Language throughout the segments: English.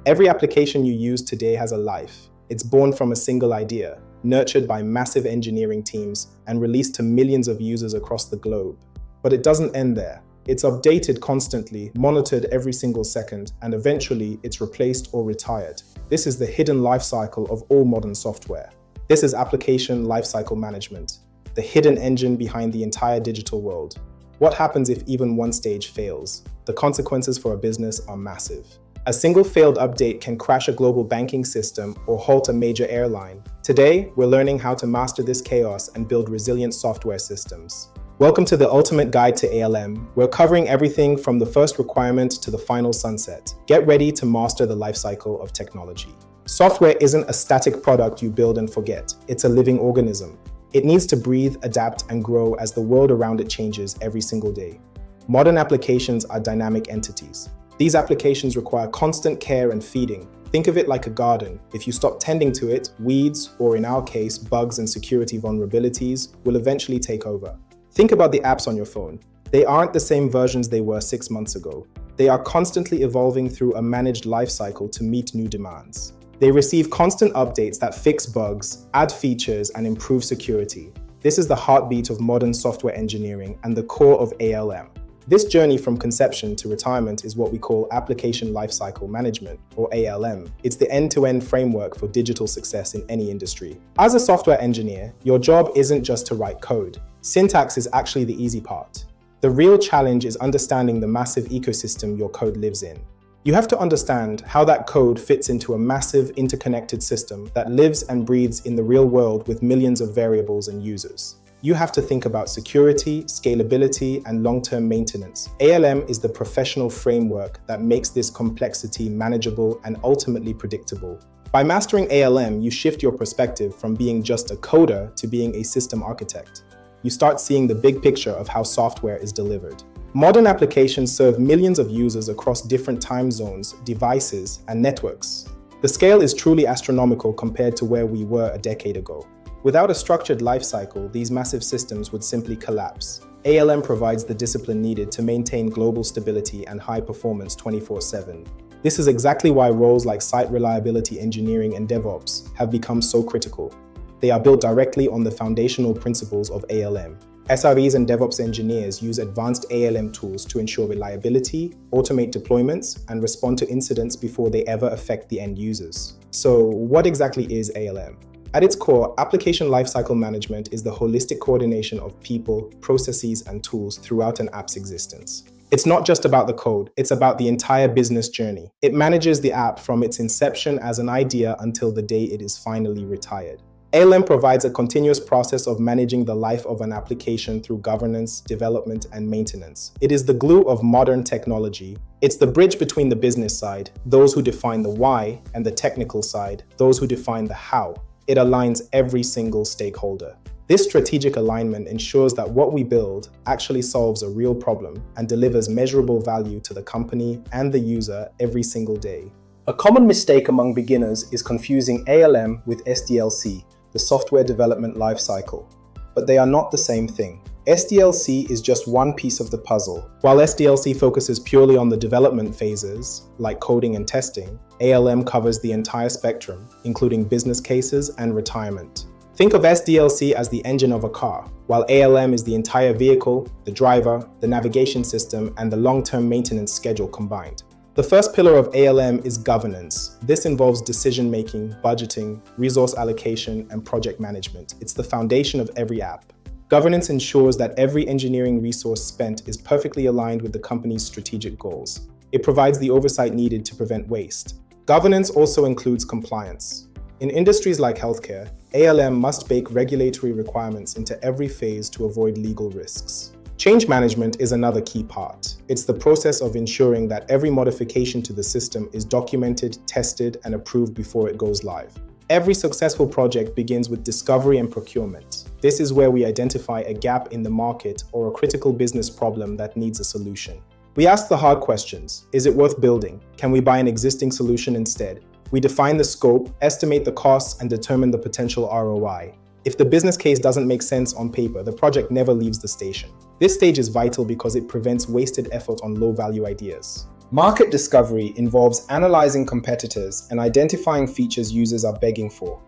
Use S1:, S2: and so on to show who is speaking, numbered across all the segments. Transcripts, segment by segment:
S1: Every application you use today has a life. It's born from a single idea, nurtured by massive engineering teams, and released to millions of users across the globe. But it doesn't end there. It's updated constantly, monitored every single second, and eventually it's replaced or retired. This is the hidden lifecycle of all modern software. This is Application Lifecycle Management, the hidden engine behind the entire digital world. What happens if even one stage fails? The consequences for a business are massive. A single failed update can crash a global banking system or halt a major airline. Today, we're learning how to master this chaos and build resilient software systems. Welcome to the ultimate guide to ALM. We're covering everything from the first requirement to the final sunset. Get ready to master the lifecycle of technology. Software isn't a static product you build and forget. It's a living organism. It needs to breathe, adapt, and grow as the world around it changes every single day. Modern applications are dynamic entities. These applications require constant care and feeding. Think of it like a garden. If you stop tending to it, weeds, or in our case, bugs and security vulnerabilities, will eventually take over. Think about the apps on your phone. They aren't the same versions they were 6 months ago. They are constantly evolving through a managed lifecycle to meet new demands. They receive constant updates that fix bugs, add features, and improve security. This is the heartbeat of modern software engineering and the core of ALM. This journey from conception to retirement is what we call Application Lifecycle Management, or ALM. It's the end-to-end framework for digital success in any industry. As a software engineer, your job isn't just to write code. Syntax is actually the easy part. The real challenge is understanding the massive ecosystem your code lives in. You have to understand how that code fits into a massive interconnected system that lives and breathes in the real world with millions of variables and users. You have to think about security, scalability, and long-term maintenance. ALM is the professional framework that makes this complexity manageable and ultimately predictable. By mastering ALM, you shift your perspective from being just a coder to being a system architect. You start seeing the big picture of how software is delivered. Modern applications serve millions of users across different time zones, devices, and networks. The scale is truly astronomical compared to where we were a decade ago. Without a structured lifecycle, these massive systems would simply collapse. ALM provides the discipline needed to maintain global stability and high performance 24/7. This is exactly why roles like site reliability engineering and DevOps have become so critical. They are built directly on the foundational principles of ALM. SREs and DevOps engineers use advanced ALM tools to ensure reliability, automate deployments, and respond to incidents before they ever affect the end users. So, what exactly is ALM? At its core, Application Lifecycle Management is the holistic coordination of people, processes, and tools throughout an app's existence. It's not just about the code, it's about the entire business journey. It manages the app from its inception as an idea until the day it is finally retired. ALM provides a continuous process of managing the life of an application through governance, development, and maintenance. It is the glue of modern technology. It's the bridge between the business side, those who define the why, and the technical side, those who define the how. It aligns every single stakeholder. This strategic alignment ensures that what we build actually solves a real problem and delivers measurable value to the company and the user every single day. A common mistake among beginners is confusing ALM with SDLC, the software development lifecycle. But they are not the same thing. SDLC is just one piece of the puzzle. While SDLC focuses purely on the development phases, like coding and testing, ALM covers the entire spectrum, including business cases and retirement. Think of SDLC as the engine of a car, while ALM is the entire vehicle, the driver, the navigation system, and the long-term maintenance schedule combined. The first pillar of ALM is governance. This involves decision-making, budgeting, resource allocation, and project management. It's the foundation of every app. Governance ensures that every engineering resource spent is perfectly aligned with the company's strategic goals. It provides the oversight needed to prevent waste. Governance also includes compliance. In industries like healthcare, ALM must bake regulatory requirements into every phase to avoid legal risks. Change management is another key part. It's the process of ensuring that every modification to the system is documented, tested, and approved before it goes live. Every successful project begins with discovery and procurement. This is where we identify a gap in the market or a critical business problem that needs a solution. We ask the hard questions. Is it worth building? Can we buy an existing solution instead? We define the scope, estimate the costs, and determine the potential ROI. If the business case doesn't make sense on paper, the project never leaves the station. This stage is vital because it prevents wasted effort on low-value ideas. Market discovery involves analyzing competitors and identifying features users are begging for.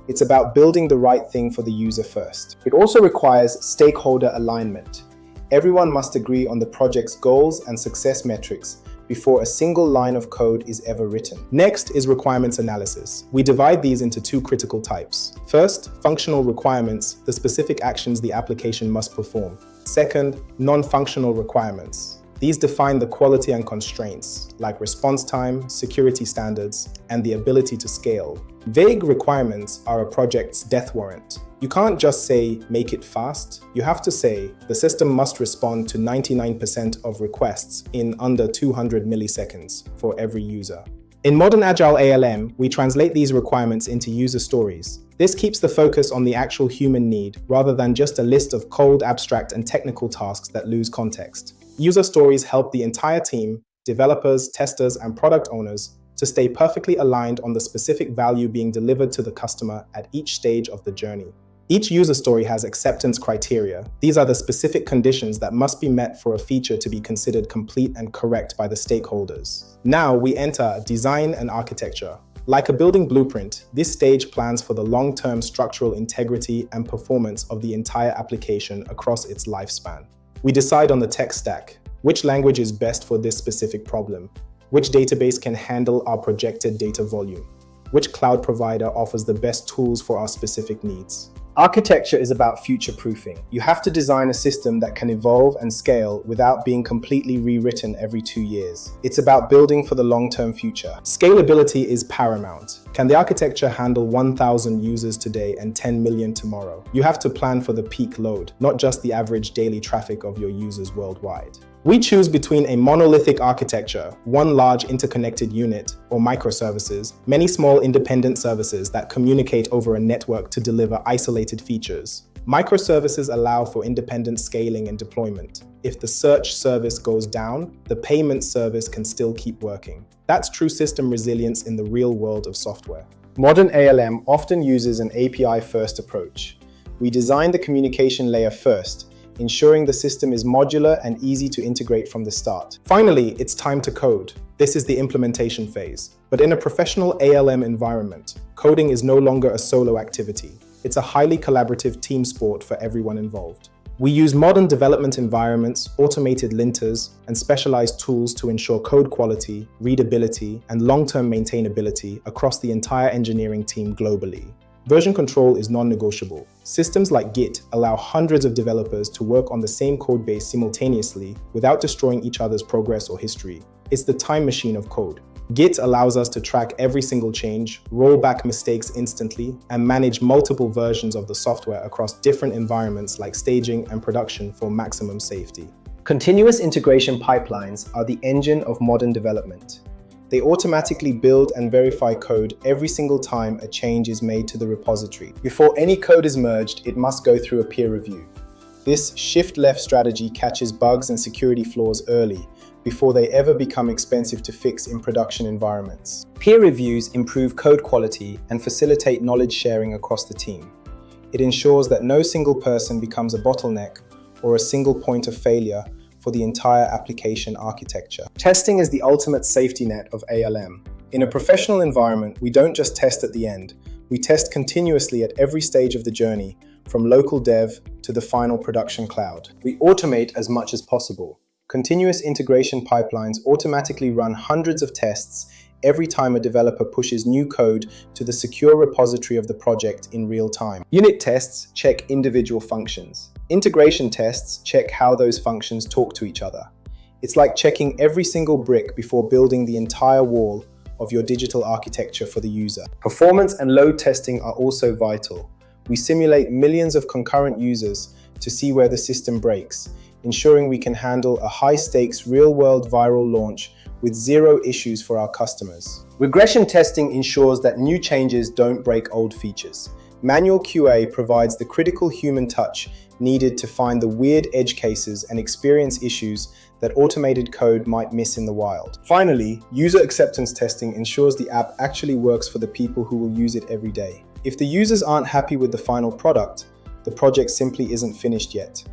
S1: It's about building the right thing for the user first. It also requires stakeholder alignment. Everyone must agree on the project's goals and success metrics before a single line of code is ever written. Next is requirements analysis. We divide these into two critical types. First, functional requirements, the specific actions the application must perform. Second, non-functional requirements. These define the quality and constraints, like response time, security standards, and the ability to scale. Vague requirements are a project's death warrant. You can't just say, make it fast. You have to say, the system must respond to 99% of requests in under 200 milliseconds for every user. In modern Agile ALM, we translate these requirements into user stories. This keeps the focus on the actual human need, rather than just a list of cold, abstract, and technical tasks that lose context. User stories help the entire team, developers, testers, and product owners to stay perfectly aligned on the specific value being delivered to the customer at each stage of the journey. Each user story has acceptance criteria. These are the specific conditions that must be met for a feature to be considered complete and correct by the stakeholders. Now we enter design and architecture. Like a building blueprint, this stage plans for the long-term structural integrity and performance of the entire application across its lifespan. We decide on the tech stack, which language is best for this specific problem, which database can handle our projected data volume, which cloud provider offers the best tools for our specific needs. Architecture is about future-proofing. You have to design a system that can evolve and scale without being completely rewritten every 2 years. It's about building for the long-term future. Scalability is paramount. Can the architecture handle 1,000 users today and 10 million tomorrow? You have to plan for the peak load, not just the average daily traffic of your users worldwide. We choose between a monolithic architecture, one large interconnected unit, or microservices, many small independent services that communicate over a network to deliver isolated features. Microservices allow for independent scaling and deployment. If the search service goes down, the payment service can still keep working. That's true system resilience in the real world of software. Modern ALM often uses an API-first approach. We design the communication layer first, ensuring the system is modular and easy to integrate from the start. Finally, it's time to code. This is the implementation phase. But in a professional ALM environment, coding is no longer a solo activity. It's a highly collaborative team sport for everyone involved. We use modern development environments, automated linters, and specialized tools to ensure code quality, readability, and long-term maintainability across the entire engineering team globally. Version control is non-negotiable. Systems like Git allow hundreds of developers to work on the same code base simultaneously without destroying each other's progress or history. It's the time machine of code. Git allows us to track every single change, roll back mistakes instantly, and manage multiple versions of the software across different environments like staging and production for maximum safety. Continuous integration pipelines are the engine of modern development. They automatically build and verify code every single time a change is made to the repository. Before any code is merged, it must go through a peer review. This shift-left strategy catches bugs and security flaws early, before they ever become expensive to fix in production environments. Peer reviews improve code quality and facilitate knowledge sharing across the team. It ensures that no single person becomes a bottleneck or a single point of failure for the entire application architecture. Testing is the ultimate safety net of ALM. In a professional environment, we don't just test at the end. We test continuously at every stage of the journey, from local dev to the final production cloud. We automate as much as possible. Continuous integration pipelines automatically run hundreds of tests every time a developer pushes new code to the secure repository of the project in real time. Unit tests check individual functions. Integration tests check how those functions talk to each other. It's like checking every single brick before building the entire wall of your digital architecture for the user. Performance and load testing are also vital. We simulate millions of concurrent users to see where the system breaks, ensuring we can handle a high-stakes real-world viral launch with zero issues for our customers. Regression testing ensures that new changes don't break old features. Manual QA provides the critical human touch needed to find the weird edge cases and experience issues that automated code might miss in the wild. Finally, user acceptance testing ensures the app actually works for the people who will use it every day. If the users aren't happy with the final product, the project simply isn't finished yet.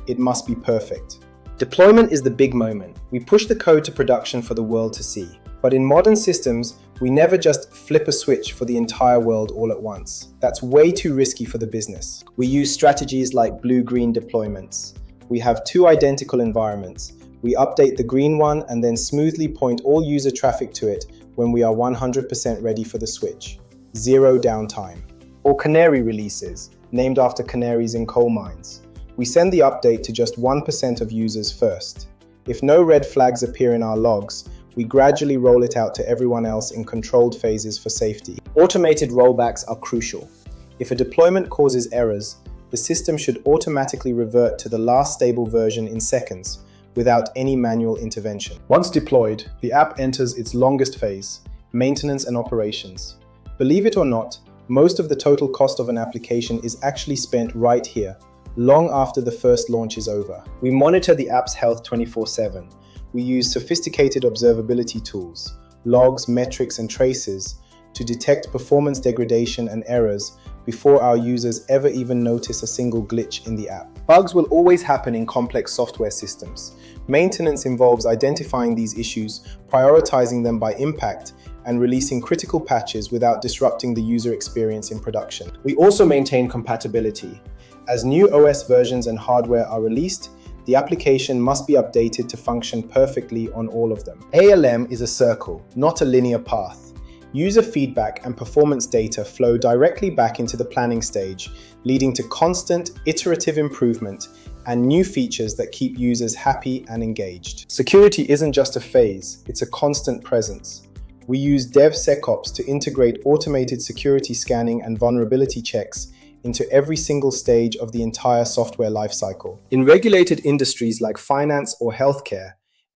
S1: It must be perfect. Deployment is the big moment. We push the code to production for the world to see. But in modern systems, we never just flip a switch for the entire world all at once. That's way too risky for the business. We use strategies like blue-green deployments. We have two identical environments. We update the green one and then smoothly point all user traffic to it when we are 100% ready for the switch. Zero downtime. Or canary releases, named after canaries in coal mines. We send the update to just 1% of users first. If no red flags appear in our logs, we gradually roll it out to everyone else in controlled phases for safety. Automated rollbacks are crucial. If a deployment causes errors, the system should automatically revert to the last stable version in seconds, without any manual intervention. Once deployed, the app enters its longest phase, maintenance and operations. Believe it or not, most of the total cost of an application is actually spent right here, long after the first launch is over. We monitor the app's health 24/7. We use sophisticated observability tools, logs, metrics, and traces to detect performance degradation and errors before our users ever even notice a single glitch in the app. Bugs will always happen in complex software systems. Maintenance involves identifying these issues, prioritizing them by impact, and releasing critical patches without disrupting the user experience in production. We also maintain compatibility. As new OS versions and hardware are released, the application must be updated to function perfectly on all of them. ALM is a circle, not a linear path. User feedback and performance data flow directly back into the planning stage, leading to constant, iterative improvement and new features that keep users happy and engaged. Security isn't just a phase, it's a constant presence. We use DevSecOps to integrate automated security scanning and vulnerability checks into every single stage of the entire software lifecycle. In regulated industries like finance or healthcare,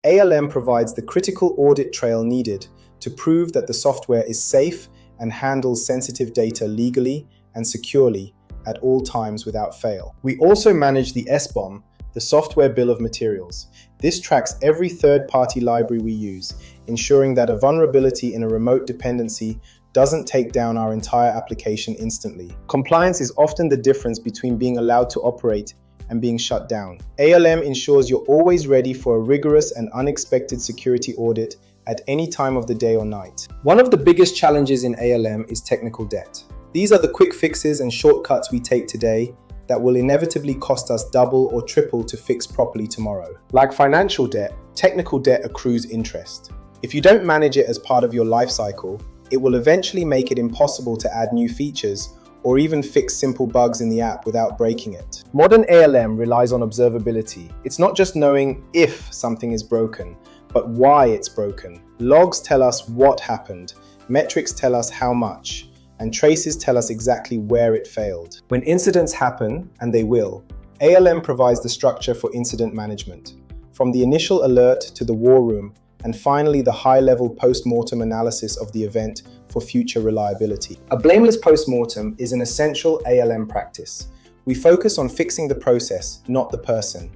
S1: ALM provides the critical audit trail needed to prove that the software is safe and handles sensitive data legally and securely at all times without fail. We also manage the SBOM, the Software Bill of Materials. This tracks every third-party library we use, ensuring that a vulnerability in a remote dependency doesn't take down our entire application instantly. Compliance is often the difference between being allowed to operate and being shut down. ALM ensures you're always ready for a rigorous and unexpected security audit at any time of the day or night. One of the biggest challenges in ALM is technical debt. These are the quick fixes and shortcuts we take today that will inevitably cost us double or triple to fix properly tomorrow. Like financial debt, technical debt accrues interest. If you don't manage it as part of your life cycle, it will eventually make it impossible to add new features or even fix simple bugs in the app without breaking it. Modern ALM relies on observability. It's not just knowing if something is broken, but why it's broken. Logs tell us what happened, metrics tell us how much, and traces tell us exactly where it failed. When incidents happen, and they will, ALM provides the structure for incident management. From the initial alert to the war room, and finally the high-level post-mortem analysis of the event for future reliability. A blameless post-mortem is an essential ALM practice. We focus on fixing the process, not the person.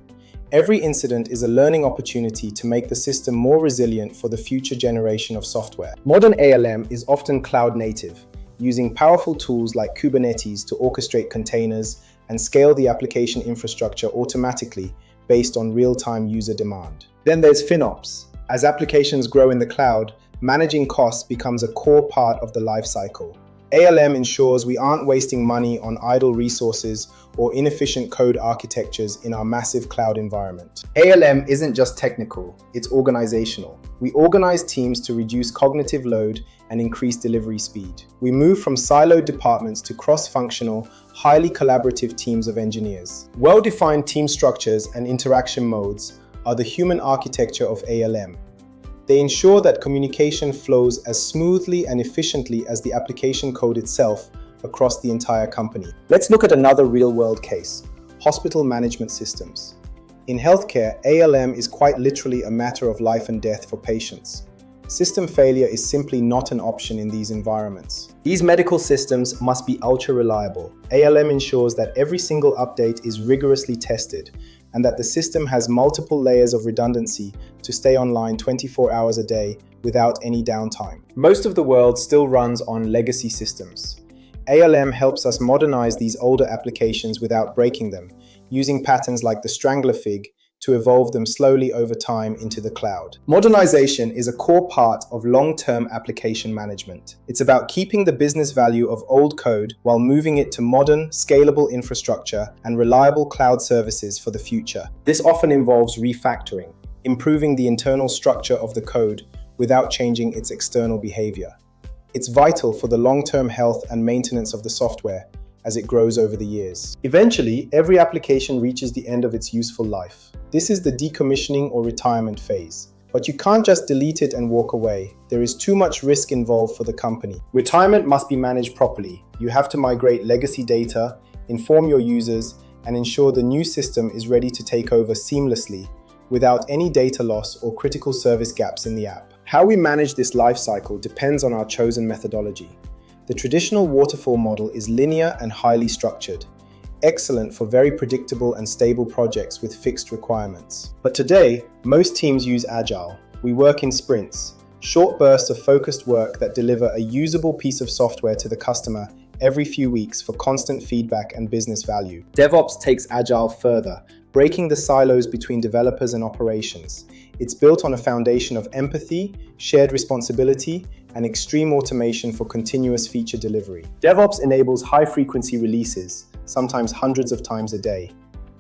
S1: Every incident is a learning opportunity to make the system more resilient for the future generation of software. Modern ALM is often cloud-native, using powerful tools like Kubernetes to orchestrate containers and scale the application infrastructure automatically based on real-time user demand. Then there's FinOps. As applications grow in the cloud, managing costs becomes a core part of the lifecycle. ALM ensures we aren't wasting money on idle resources or inefficient code architectures in our massive cloud environment. ALM isn't just technical, it's organizational. We organize teams to reduce cognitive load and increase delivery speed. We move from siloed departments to cross-functional, highly collaborative teams of engineers. Well-defined team structures and interaction modes are the human architecture of ALM. They ensure that communication flows as smoothly and efficiently as the application code itself across the entire company. Let's look at another real-world case, hospital management systems. In healthcare, ALM is quite literally a matter of life and death for patients. System failure is simply not an option in these environments. These medical systems must be ultra-reliable. ALM ensures that every single update is rigorously tested, and that the system has multiple layers of redundancy to stay online 24 hours a day without any downtime. Most of the world still runs on legacy systems. ALM helps us modernize these older applications without breaking them, using patterns like the strangler fig to evolve them slowly over time into the cloud. Modernization is a core part of long-term application management. It's about keeping the business value of old code while moving it to modern, scalable infrastructure and reliable cloud services for the future. This often involves refactoring, improving the internal structure of the code without changing its external behavior. It's vital for the long-term health and maintenance of the software as it grows over the years. Eventually, every application reaches the end of its useful life. This is the decommissioning or retirement phase. But you can't just delete it and walk away. There is too much risk involved for the company. Retirement must be managed properly. You have to migrate legacy data, inform your users, and ensure the new system is ready to take over seamlessly without any data loss or critical service gaps in the app. How we manage this lifecycle depends on our chosen methodology. The traditional waterfall model is linear and highly structured, excellent for very predictable and stable projects with fixed requirements. But today, most teams use Agile. We work in sprints, short bursts of focused work that deliver a usable piece of software to the customer every few weeks for constant feedback and business value. DevOps takes Agile further, breaking the silos between developers and operations. It's built on a foundation of empathy, shared responsibility, and extreme automation for continuous feature delivery. DevOps enables high-frequency releases, sometimes hundreds of times a day.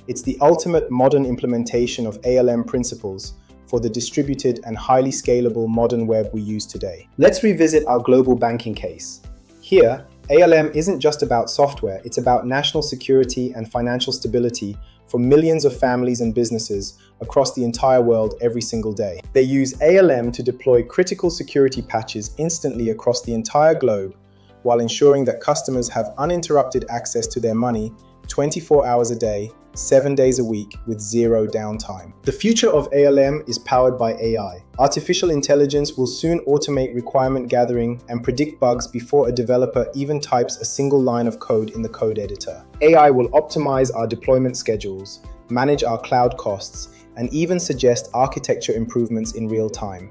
S1: It's the ultimate modern implementation of ALM principles for the distributed and highly scalable modern web we use today. Let's revisit our global banking case. Here, ALM isn't just about software, it's about national security and financial stability for millions of families and businesses across the entire world every single day. They use ALM to deploy critical security patches instantly across the entire globe while ensuring that customers have uninterrupted access to their money 24 hours a day, 7 days a week with zero downtime. The future of ALM is powered by AI. Artificial intelligence will soon automate requirement gathering and predict bugs before a developer even types a single line of code in the code editor. AI will optimize our deployment schedules, manage our cloud costs, and even suggest architecture improvements in real time.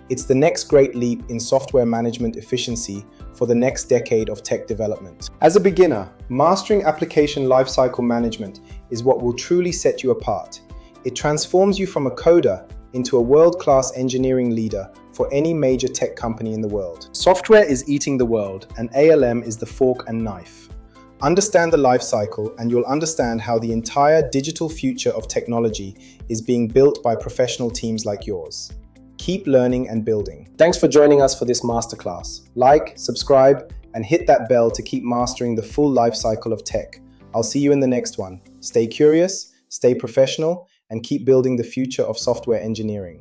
S1: It's the next great leap in software management efficiency for the next decade of tech development. As a beginner, mastering Application Lifecycle Management is what will truly set you apart. It transforms you from a coder into a world-class engineering leader for any major tech company in the world. Software is eating the world, and ALM is the fork and knife. Understand the lifecycle, and you'll understand how the entire digital future of technology is being built by professional teams like yours. Keep learning and building. Thanks for joining us for this masterclass. Like, subscribe, and hit that bell to keep mastering the full life cycle of tech. I'll see you in the next one. Stay curious, stay professional, and keep building the future of software engineering.